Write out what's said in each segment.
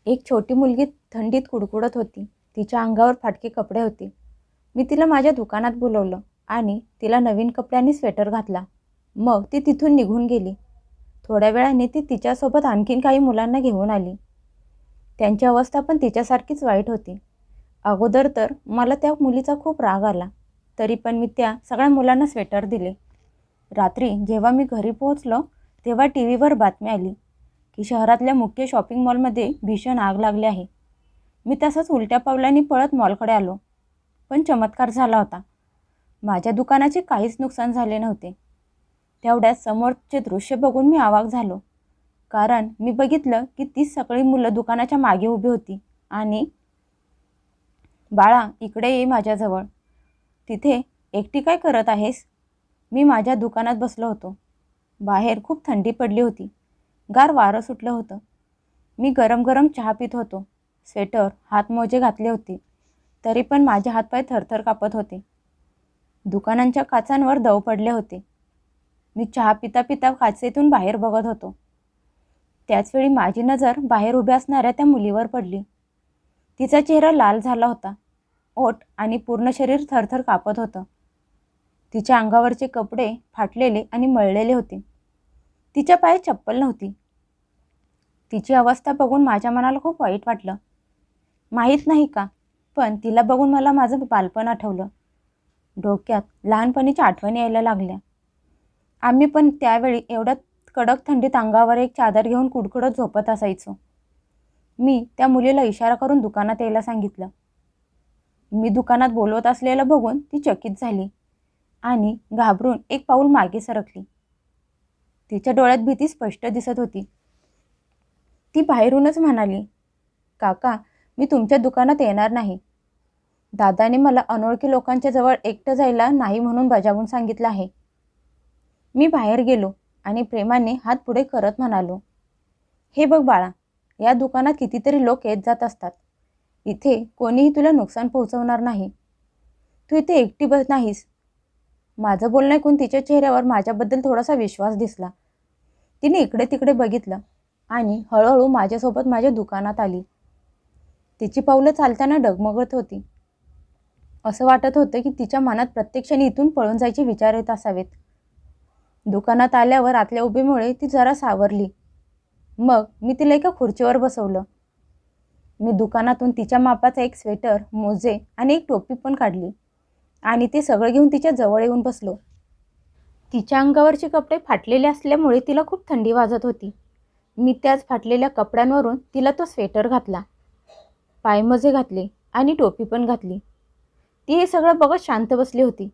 एक छोटी मुलगी थंडीत कुडकुडत होती. तिच्या अंगावर फाटके कपडे होते. मी तिला माझ्या दुकानात बोलवलं आणि तिला नवीन कपडे आणि स्वेटर घातला. मग ती तिथून निघून गेली. थोड्या वेळाने ती तिच्यासोबत आणखीन काही मुलांना घेऊन आली. त्यांची अवस्था पण तिच्यासारखीच वाईट होती. अगोदर तर मला त्या मुलीचा खूप राग आला. तरी पण मी त्या सगळ्या मुलांना स्वेटर दिले. रात्री जेव्हा मी घरी पोहोचलो तेव्हा टीव्हीवर बातमी आली की शहरातल्या मुख्य शॉपिंग मॉलमध्ये भीषण आग लागली आहे. मी तसंच उलट्या पावलांनी पळत मॉलकडे आलो. पण चमत्कार झाला होता. माझ्या दुकानाचे काहीच नुकसान झाले नव्हते. तेवढ्यात समोरचे दृश्य बघून मी अवाक झालो. कारण मी बघितलं की ती सगळी मुलं दुकानाच्या मागे उभी होती आणि बाळा इकडे ये माझ्याजवळ. तिथे एकटी काय करत आहेस? मी माझ्या दुकानात बसलो होतो. बाहेर खूप थंडी पडली होती. गार वारं सुटलं होतं. मी गरम गरम चहा पित होतो. स्वेटर हातमोजे घातले होते. तरी पण माझे हातपाय थरथर कापत होते. दुकानांच्या काचांवर दव पडले होते. मी चहा पिता पिता काचेतून बाहेर बघत होतो. त्याचवेळी माझी नजर बाहेर उभ्या असणाऱ्या त्या मुलीवर पडली. तिचा चेहरा लाल झाला होता. ओठ आणि पूर्ण शरीर थरथर कापत होतं. तिच्या अंगावरचे कपडे फाटलेले आणि मळलेले होते. तिच्या पायात चप्पल नव्हती. तिची अवस्था बघून माझ्या मनाला खूप वाईट वाटलं. माहीत नाही का, पण तिला बघून मला माझं बालपण आठवलं. डोक्यात लहानपणीच्या आठवणी यायला लागल्या. आम्ही पण त्यावेळी एवढ्या कडक थंडीत अंगावर एक चादर घेऊन कुडकुडत झोपत असायचो. मी त्या मुलीला इशारा करून दुकानात यायला सांगितलं. मी दुकानात बोलवत असलेलं बघून ती चकित झाली आणि घाबरून एक पाऊल मागे सरकली. तिच्या डोळ्यात भीती स्पष्ट दिसत होती. ती बाहेरूनच म्हणाली, काका मी तुमच्या दुकानात येणार नाही. दादाने मला अनोळखी लोकांच्या जवळ एकटं जायला नाही म्हणून बजावून सांगितलं आहे. मी बाहेर गेलो आणि प्रेमाने हात पुढे करत म्हणालो, हे बघ बाळा, या दुकानात कितीतरी लोक येत जात असतात. इथे कोणीही तुला नुकसान पोहोचवणार नाही. तू इथे एकटी बस नाहीस. माझं बोलणं ऐकून तिच्या चेहऱ्यावर माझ्याबद्दल थोडासा विश्वास दिसला. तिने इकडे तिकडे बघितलं आणि हळूहळू माझ्यासोबत माझ्या दुकानात आली. तिची पावलं चालताना डगमगत होती. असं वाटत होतं की तिच्या मनात प्रत्येक क्षणी इथून पळून जायचे विचार येत असावेत. दुकानात आल्यावर आतल्या उभीमुळे ती जरा सावरली. मग मी तिला एका खुर्चीवर बसवलं. मी दुकानातून तिच्या मापाचा एक स्वेटर, मोजे आणि एक टोपी पण काढली आणि ते सगळं घेऊन तिच्या जवळ येऊन बसलो. तिच्या अंगावरचे कपडे फाटलेले असल्यामुळे तिला खूप थंडी वाजत होती. मी त्याच फाटलेल्या कपड्यांवरून तिला तो स्वेटर घातला, पायमोजे घातले आणि टोपी पण घातली. ती हे सगळं बघत शांत बसली होती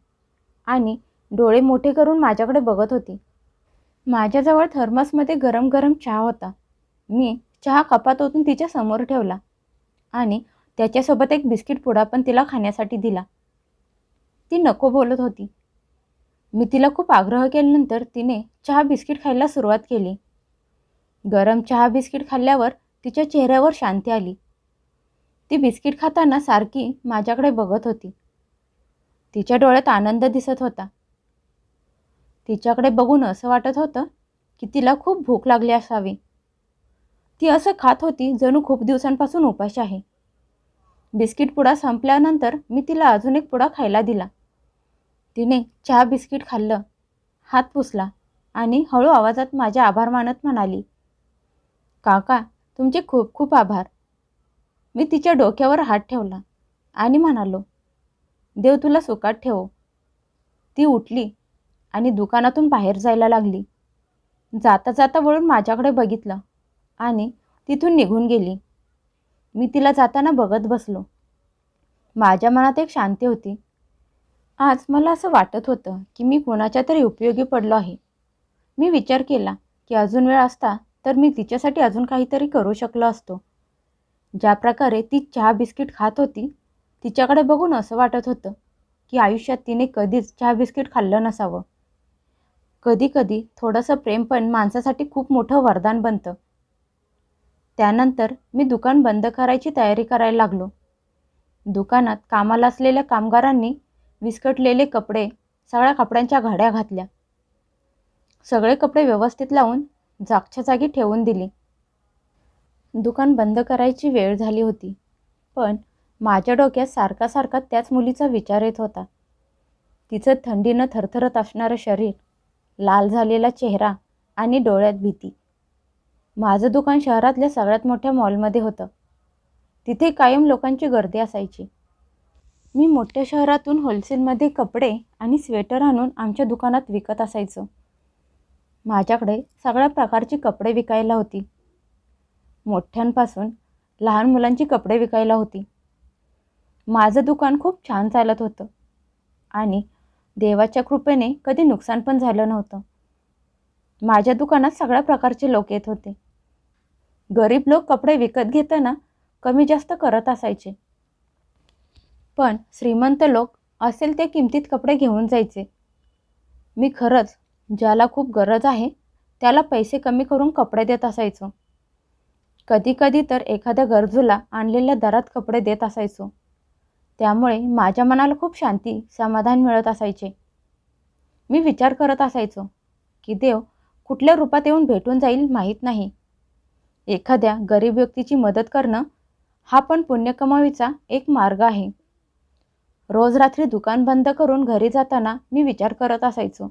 आणि डोळे मोठे करून माझ्याकडे बघत होती. माझ्याजवळ थर्मसमध्ये गरम गरम चहा होता. मी चहा कपात ओतून तिच्या समोर ठेवला आणि त्याच्यासोबत एक बिस्किट पुडा पण तिला खाण्यासाठी दिला. ती नको बोलत होती. मी तिला खूप आग्रह केल्यानंतर तिने चहा बिस्किट खायला सुरुवात केली. गरम चहा बिस्किट खाल्ल्यावर तिच्या चेहऱ्यावर शांती आली. ती बिस्किट खाताना सारखी माझ्याकडे बघत होती. तिच्या डोळ्यात आनंद दिसत होता. तिच्याकडे बघून असं वाटत होतं की तिला खूप भूक लागली असावी. ती असं खात होती जणू खूप दिवसांपासून उपाशी आहे. बिस्किट पुडा संपल्यानंतर मी तिला अजून एक पुडा खायला दिला. तिने चहा बिस्किट खाल्लं, हात पुसला आणि हळू आवाजात माझे आभार मानत म्हणाली, काका तुमचे खूप खूप आभार. मी तिच्या डोक्यावर हात ठेवला आणि म्हणालो, देव तुला सुखात ठेवो. ती उठली आणि दुकानातून बाहेर जायला लागली. जाता जाता वळून माझ्याकडे बघितलं आणि तिथून निघून गेली. मी तिला जाताना बघत बसलो. माझ्या मनात एक शांती होती. आज मला असं वाटत होतं की मी कोणाच्या तरी उपयोगी पडलो आहे. मी विचार केला की अजून वेळ असता तर मी तिच्यासाठी अजून काहीतरी करू शकलो असतो. ज्या प्रकारे ती चहा बिस्किट खात होती, तिच्याकडे बघून असं वाटत होतं की आयुष्यात तिने कधीच चहा बिस्किट खाल्लं नसावं. कधी कधी थोडंसं प्रेम पण माणसासाठी खूप मोठं वरदान बनतं. त्यानंतर मी दुकान बंद करायची तयारी करायला लागलो. दुकानात कामाला असलेल्या कामगारांनी विस्कटलेले कपडे सगळ्या कपड्यांच्या घड्या घातल्या. सगळे कपडे व्यवस्थित लावून जागच्या जागी ठेवून दिले. दुकान बंद करायची वेळ झाली होती, पण माझ्या डोक्यात सारखा सारखा त्याच मुलीचा विचार येत होता. तिचं थंडीनं थरथरत असणारं शरीर, लाल झालेला चेहरा आणि डोळ्यात भीती. माझं दुकान शहरातल्या सगळ्यात मोठ्या मॉलमध्ये होतं. तिथे कायम लोकांची गर्दी असायची. मी मोठ्या शहरातून होलसेलमध्ये कपडे आणि स्वेटर आणून आमच्या दुकानात विकत असायचो. माझ्याकडे सगळ्या प्रकारची कपडे विकायला होती. मोठ्यांपासून लहान मुलांची कपडे विकायला होती. माझं दुकान खूप छान चालत होतं आणि देवाच्या कृपेने कधी नुकसान पण झालं नव्हतं. माझ्या दुकानात सगळ्या प्रकारचे लोक येत होते. गरीब लोक कपडे विकत घेताना कमी जास्त करत असायचे, पण श्रीमंत लोक असेल त्या किमतीत कपडे घेऊन जायचे. मी खरंच ज्याला खूप गरज आहे त्याला पैसे कमी करून कपडे देत असायचो. कधी कधी तर एखाद्या गरजूला आणलेल्या दरात कपडे देत असायचो. त्यामुळे माझ्या मनाला खूप शांती, समाधान मिळत असायचे. मी विचार करत असायचो की देव कुठल्या रूपात येऊन भेटून जाईल माहीत नाही. एखाद्या गरीब व्यक्तीची मदत करणं हा पण पुण्य कमावीचा एक मार्ग आहे. रोज रात्री दुकान बंद करून घरी जाताना मी विचार करत असायचो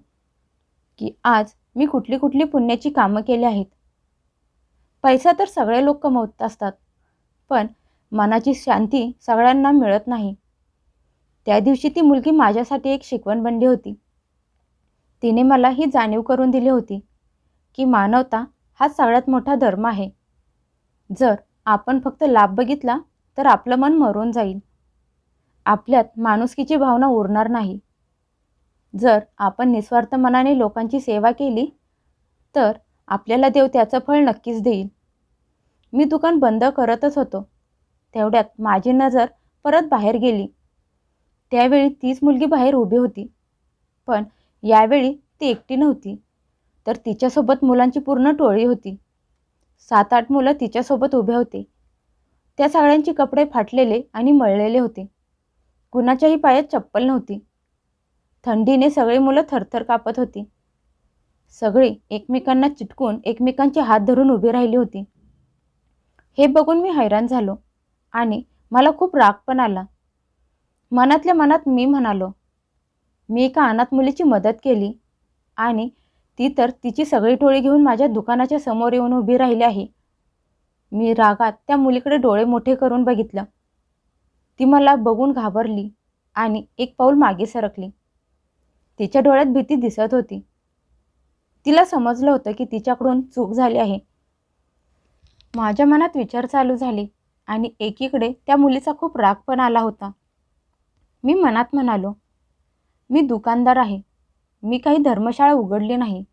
की आज मी कुठली कुठली पुण्याची कामं केली आहेत. पैसा तर सगळे लोक कमवत असतात, पण मनाची शांती सगळ्यांना मिळत नाही. त्या दिवशी ती मुलगी माझ्यासाठी एक शिकवण बनली होती. तिने मला ही जाणीव करून दिली होती की मानवता हा सगळ्यात मोठा धर्म आहे. जर आपण फक्त लाभ बघितला तर आपलं मन मरून जाईल. आपल्यात माणुसकीची भावना उरणार नाही. जर आपण निस्वार्थ मनाने लोकांची सेवा केली तर आपल्याला देव त्याचं फळ नक्कीच देईल. मी दुकान बंद करतच होतो, तेवढ्यात माझी नजर परत बाहेर गेली. त्यावेळी तीच मुलगी बाहेर उभी होती, पण यावेळी ती एकटी नव्हती, तर तिच्यासोबत मुलांची पूर्ण टोळी होती. 7-8 मुलं तिच्यासोबत उभे होते. त्या सगळ्यांची कपडे फाटलेले आणि मळलेले होते. कुणाच्याही पायात चप्पल नव्हती. थंडीने सगळी मुलं थरथर कापत होती. सगळी एकमेकांना चिटकून एकमेकांचे हात धरून उभी राहिली होती. हे बघून मी हैराण झालो आणि मला खूप राग पण आला. मनातल्या मनात मी म्हणालो, मी एका अनाथ मुलीची मदत केली आणि ती तर तिची सगळी टोळी घेऊन माझ्या दुकानाच्या समोर येऊन उभी राहिली आहे. मी रागात त्या मुलीकडे डोळे मोठे करून बघितलं. ती मला बघून घाबरली आणि एक पाऊल मागे सरकली. तिच्या डोळ्यात भीती दिसत होती. तिला समजलं होतं की तिच्याकडून चूक झाली आहे. माझ्या मनात विचार चालू झाले आणि एकीकडे त्या मुलीचा खूप राग पण आला होता. मी मनात म्हणालो, मी दुकानदार आहे, मी काही धर्मशाळा उघडली नाही.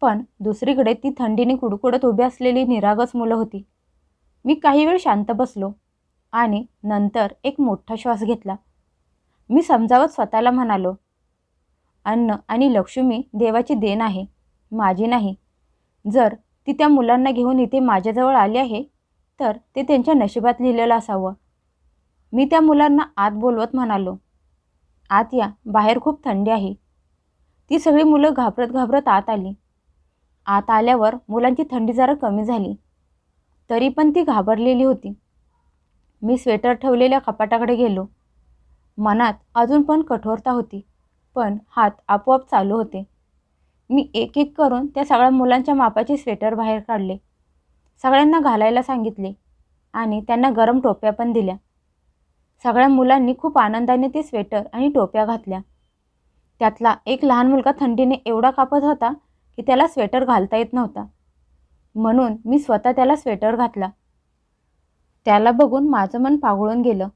पण दुसरीकडे ती थंडीने कुडकुडत उभी असलेली निरागस मुलं होती. मी काही वेळ शांत बसलो आणि नंतर एक मोठा श्वास घेतला. मी समजावत स्वतःला म्हणालो, अन्न आणि लक्ष्मी देवाची देण आहे, माझी नाही. जर ती त्या मुलांना घेऊन इथे माझ्याजवळ आली आहे तर ते त्यांच्या नशिबात लिहिलेलं असावं. मी त्या मुलांना आत बोलवत म्हणालो, आत या, बाहेर खूप थंडी आहे. ती सगळी मुलं घाबरत घाबरत आत आली. आत आल्यावर मुलांची थंडी जरा कमी झाली, तरी पण ती घाबरलेली होती. मी स्वेटर ठेवलेल्या कपाटाकडे गेलो. मनात अजून पण कठोरता होती, पण हात आपोआप चालू होते. मी एक एक करून त्या सगळ्या मुलांच्या मापाचे स्वेटर बाहेर काढले. सगळ्यांना घालायला सांगितले आणि त्यांना गरम टोप्या पण दिल्या. सगळ्या मुलांनी खूप आनंदाने ते स्वेटर आणि टोप्या घातल्या. त्यातला एक लहान मुलगा थंडीने एवढा कापत होता की त्याला स्वेटर घालता येत नव्हता. म्हणून मी स्वतः त्याला स्वेटर घातला. त्याला बघून माझं मन पागळून गेलं.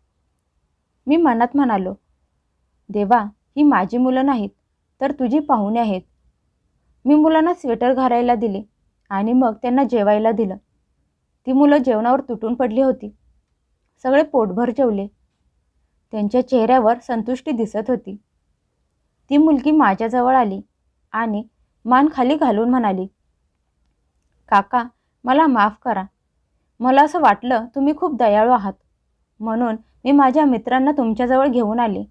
मी मनात म्हणालो, देवा, ही माझी मुलं नाहीत तर तुझी पाहुणे आहेत. मी मुलांना स्वेटर घालायला दिले आणि मग त्यांना जेवायला दिलं. ती मुलं जेवणावर तुटून पडली होती. सगळे पोटभर जेवले. त्यांच्या चेहऱ्यावर संतुष्टी दिसत होती. ती मुलगी माझ्याजवळ आली आणि मान खाली घालून म्हणाली, काका, मला माफ करा. मला असं वाटलं तुम्ही खूप दयाळू आहात, म्हणून मी माझ्या मित्रांना तुमच्याजवळ घेऊन आले.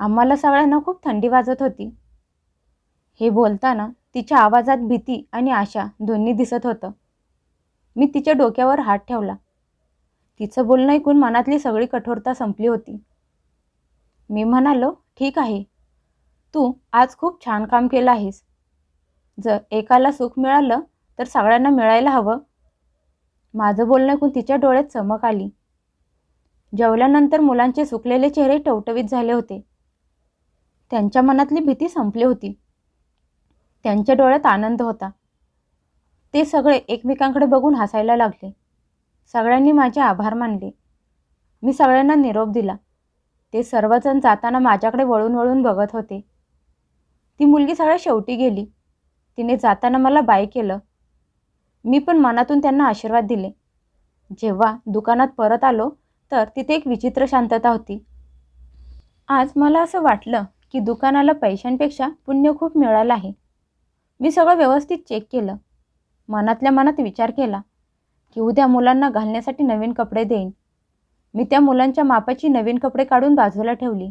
आम्हाला सगळ्यांना खूप थंडी वाजत होती. हे बोलताना तिच्या आवाजात भीती आणि आशा दोन्ही दिसत होतं. मी तिच्या डोक्यावर हात ठेवला. तिचं बोलणं ऐकून मनातली सगळी कठोरता संपली होती. मी म्हणालो, ठीक आहे, तू आज खूप छान काम केलं आहेस. जर एकाला सुख मिळालं तर सगळ्यांना मिळायला हवं. माझं बोलणं ऐकून तिच्या डोळ्यात चमक आली. जेवल्यानंतर मुलांचे सुकलेले चेहरे टवटवीत झाले होते. त्यांच्या मनातली भीती संपली होती. त्यांच्या डोळ्यात आनंद होता. ते सगळे एकमेकांकडे बघून हसायला लागले. सगळ्यांनी माझे आभार मानले. मी सगळ्यांना निरोप दिला. ते सर्वजण जाताना माझ्याकडे वळून वळून बघत होते. ती मुलगी सगळ्यात शेवटी गेली. तिने जाताना मला बाय केलं. मी पण मनातून त्यांना आशीर्वाद दिले. जेव्हा दुकानात परत आलो तर तिथे एक विचित्र शांतता होती. आज मला असं वाटलं की दुकानाला पैशांपेक्षा पुण्य खूप मिळालं आहे. मी सगळं व्यवस्थित चेक केलं. मनातल्या मनात विचार केला की उद्या मुलांना घालण्यासाठी नवीन कपडे देईन. मी त्या मुलांच्या मापाची नवीन कपडे काढून बाजूला ठेवली.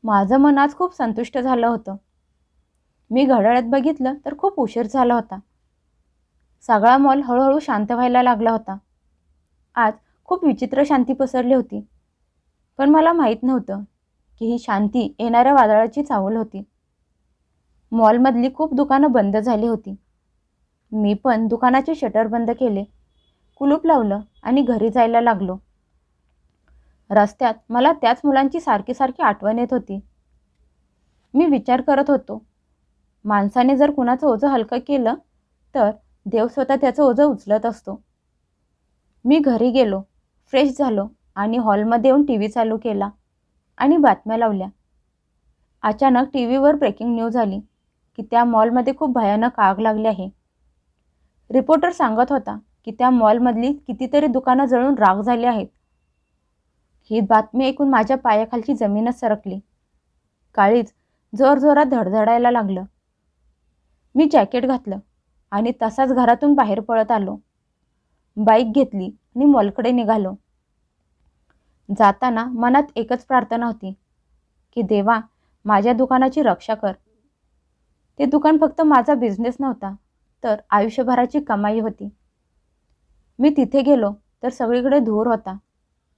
माझं मन आज खूप संतुष्ट झालं होतं. मी घड्याळात बघितलं तर खूप उशीर झाला होता. सगळा मॉल हळूहळू शांत व्हायला लागला होता. आज खूप विचित्र शांती पसरली होती. पण मला माहीत नव्हतं की ही शांती येणाऱ्या वादळाची चाहूल होती. मॉलमधली खूप दुकानं बंद झाली होती. मी पण दुकानाचे शटर बंद केले, कुलूप लावलं आणि घरी जायला लागलो. रस्त्यात मला त्याच मुलांची सारखी सारखी आठवण येत होती. मी विचार करत होतो, माणसाने जर कुणाचं ओझं हलकं केलं तर देव स्वतः त्याचं ओझं उचलत असतो. मी घरी गेलो, फ्रेश झालो आणि हॉलमध्ये येऊन टी व्ही चालू केला आणि बातम्या लावल्या. अचानक टी व्हीवर ब्रेकिंग न्यूज आली की त्या मॉलमध्ये खूप भयानक आग लागली आहे. रिपोर्टर सांगत होता की त्या मॉलमधली कितीतरी दुकानं जळून राख झाली आहेत. ही बातमी ऐकून माझ्या पायाखालची जमीनच सरकली. काळीज जोरजोरात धडधडायला लागलं. मी जॅकेट घातलं आणि तसाच घरातून बाहेर पळत आलो. बाईक घेतली आणि मॉलकडे निघालो. जाताना मनात एकच प्रार्थना होती की देवा, माझ्या दुकानाची रक्षा कर. ते दुकान फक्त माझा बिझनेस नव्हता तर आयुष्यभराची कमाई होती. मी तिथे गेलो तर सगळीकडे धूर होता.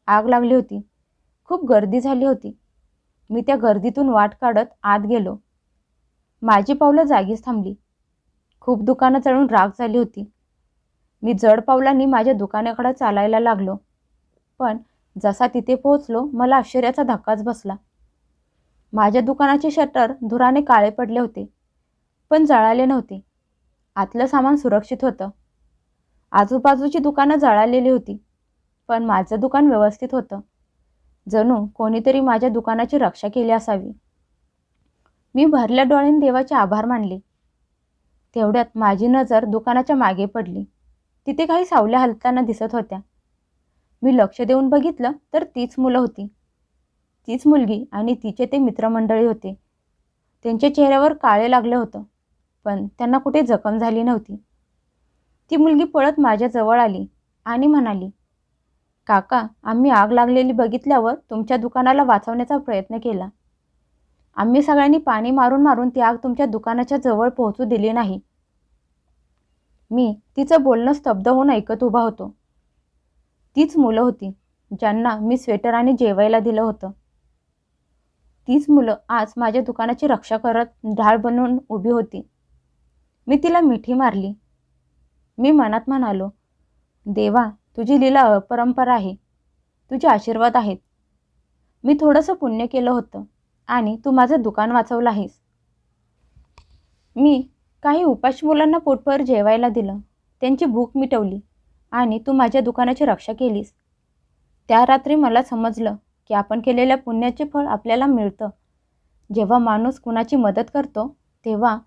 आग लागली होती. खूप गर्दी झाली होती. मी त्या गर्दीतून वाट काढत आत गेलो. माझी पावलं जागीच थांबली. खूप दुकानं जळून राख झाली होती. मी जड पावलांनी माझ्या दुकानाकडे चालायला लागलो. पण जसा तिथे पोहोचलो मला आश्चर्याचा धक्काच बसला. माझ्या दुकानाचे शटर धुराने काळे पडले होते, पण जळाले नव्हते. आतलं सामान सुरक्षित होतं. आजूबाजूची दुकानं जळालेली होती, पण माझं दुकान व्यवस्थित होतं. जणू कोणीतरी माझ्या दुकानाची रक्षा केली असावी. मी भरल्या डोळ्यांनी देवाचे आभार मानले. तेवढ्यात माझी नजर दुकानाच्या मागे पडली. तिथे काही सावल्या हलताना दिसत होत्या. मी लक्ष देऊन बघितलं तर तीच मुलं होती. तीच मुलगी आणि तिचे ते मित्रमंडळी होते. त्यांच्या चेहऱ्यावर काळे लागले होतं, पण त्यांना कुठे जखम झाली नव्हती. ती मुलगी पळत माझ्या जवळ आली आणि म्हणाली, काका, आम्ही आग लागलेली बघितल्यावर तुमच्या दुकानाला वाचवण्याचा प्रयत्न केला. आम्ही सगळ्यांनी पाणी मारून मारून ती आग तुमच्या दुकानाच्या जवळ पोहोचू दिली नाही. मी तिचं बोलणं स्तब्ध होऊन ऐकत उभा होतो. तीच मुलं होती ज्यांना मी स्वेटर आणि जेवायला दिलं होतं. तीच मुलं आज माझ्या दुकानाची रक्षा करत ढाल बनवून उभी होती. मी तिला मिठी मारली. मी मनात म्हणालो, देवा, तुझी लीला अपरंपार आहे. तुझे आशीर्वाद आहेत. मी थोडंसं पुण्य केलं होतं आणि तू माझं दुकान वाचवलं आहेस. मी काही उपाशी मुलांना पोटभर जेवायला दिलं, त्यांची भूक मिटवली आणि तू माझ्या दुकानाची रक्षा केलीस. त्या रात्री मला समजलं की आपण केलेल्या पुण्याचे फळ आपल्याला मिळतं. जेव्हा माणूस कुणाची मदत करतो तेव्हा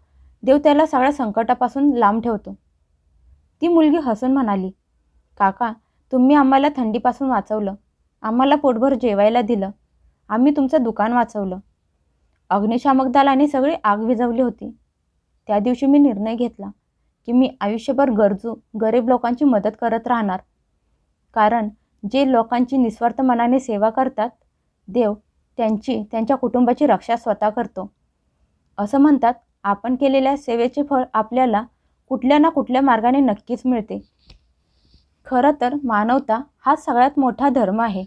देव त्याला सगळ्या संकटापासून लांब ठेवतो. ती मुलगी हसून म्हणाली, काका, तुम्ही आम्हाला थंडीपासून वाचवलं, आम्हाला पोटभर जेवायला दिलं, आम्ही तुमचं दुकान वाचवलं. अग्निशामक दलाने सगळी आग विझवली होती. त्या दिवशी मी निर्णय घेतला की मी आयुष्यभर गरजू गरीब लोकांची मदत करत राहणार. कारण जे लोकांची निस्वार्थ मनाने सेवा करतात, देव त्यांच्या कुटुंबाची रक्षा स्वतः करतो. असं म्हणतात, आपण केलेल्या सेवेचे फळ आपल्याला कुठल्या ना कुठल्या मार्गाने नक्कीच मिळते. खरं तर मानवता हा सगळ्यात मोठा धर्म आहे.